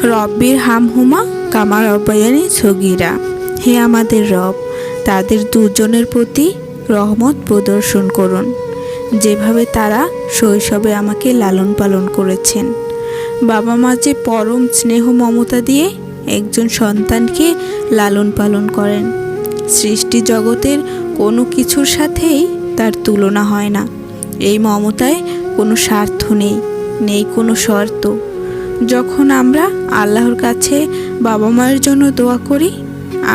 রব্বির হামহুমা কামা রব্বায়ানি সগীরা। হে আমাদের রব, তাদের দুজনের প্রতি রহমত প্রদর্শন করুন, যেভাবে তারা শৈশবে আমাকে লালন পালন করেছেন। বাবা মা যে পরম স্নেহ মমতা দিয়ে একজন সন্তানকে লালন পালন করেন, সৃষ্টি জগতের কোনো কিছুর সাথেই তার তুলনা হয় না। এই মমতায় কোনো স্বার্থ নেই, নেই কোনো শর্ত। যখন আমরা আল্লাহর কাছে বাবা মায়ের জন্য দোয়া করি,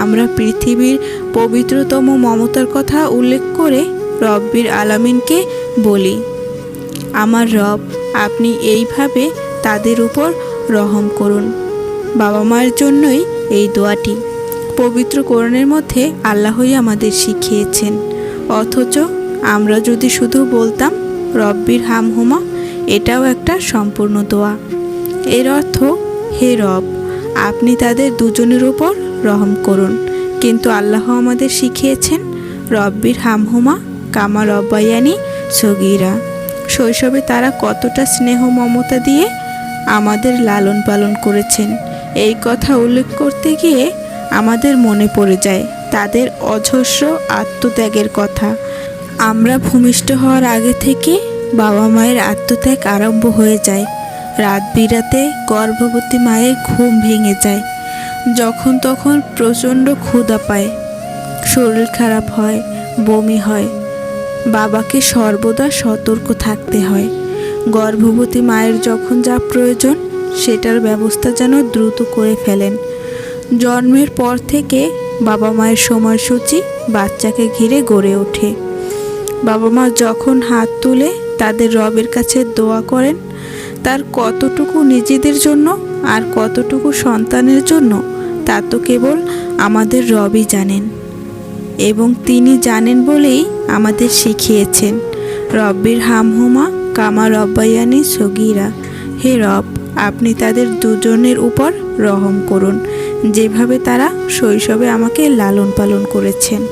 আমরা পৃথিবীর পবিত্রতম মমতার কথা উল্লেখ করে রব্বির আলামিনকে বলি, আমার রব, আপনি এইভাবে তাদের উপর রহম করুন। বাবা মায়ের জন্যই এই দোয়াটি পবিত্র কোরআনের মধ্যে আল্লাহই আমাদের শিখিয়েছেন। অথচ আমরা যদি শুধু বলতাম রব্বির হামহুমা, এটাও একটা সম্পূর্ণ দোয়া। এর অর্থ, হে রব, আপনি তাদের দুজনের উপর রহম করুন। কিন্তু আল্লাহ আমাদের শিখিয়েছেন রব্বির হামহুমা কামা রব্বায়ানি সগীরা। শৈশবে তারা কতটা স্নেহ মমতা দিয়ে আমাদের লালন পালন করেছেন, এই কথা উল্লেখ করতে গিয়ে আমাদের মনে পড়ে যায় তাদের অজস্র আত্মত্যাগের কথা। আমরা ভূমিষ্ঠ হওয়ার আগে থেকে বাবা মায়ের আত্মত্যাগ আরম্ভ হয়ে যায়। রাত বিরাতে গর্ভবতী মায়ের ঘুম ভেঙে যায়, যখন তখন প্রচণ্ড ক্ষুধা পায়, শরীর খারাপ হয়, বমি হয়। বাবাকে সর্বদা সতর্ক থাকতে হয়। গর্ভবতী মায়ের যখন যা প্রয়োজন সেটার ব্যবস্থা যেন দ্রুত করে ফেলেন। জন্মের পর থেকে বাবা মায়ের সময়সূচি বাচ্চাকে ঘিরে গড়ে ওঠে। বাবা মা যখন হাত তুলে তাদের রবের কাছে দোয়া করেন, তার কতটুকু নিজেদের জন্য আর কতটুকু সন্তানের জন্য তা তো কেবল আমাদের রবই জানেন, এবং তিনি জানেন বলেই আমাদের শিখিয়েছেন রব্বির হামহুমা কামা রব্বায়ানি সগীরা। হে রব, আপনি তাদের দুজনের উপর রহম করুন, যেভাবে তারা শৈশবে আমাকে লালন পালন করেছেন।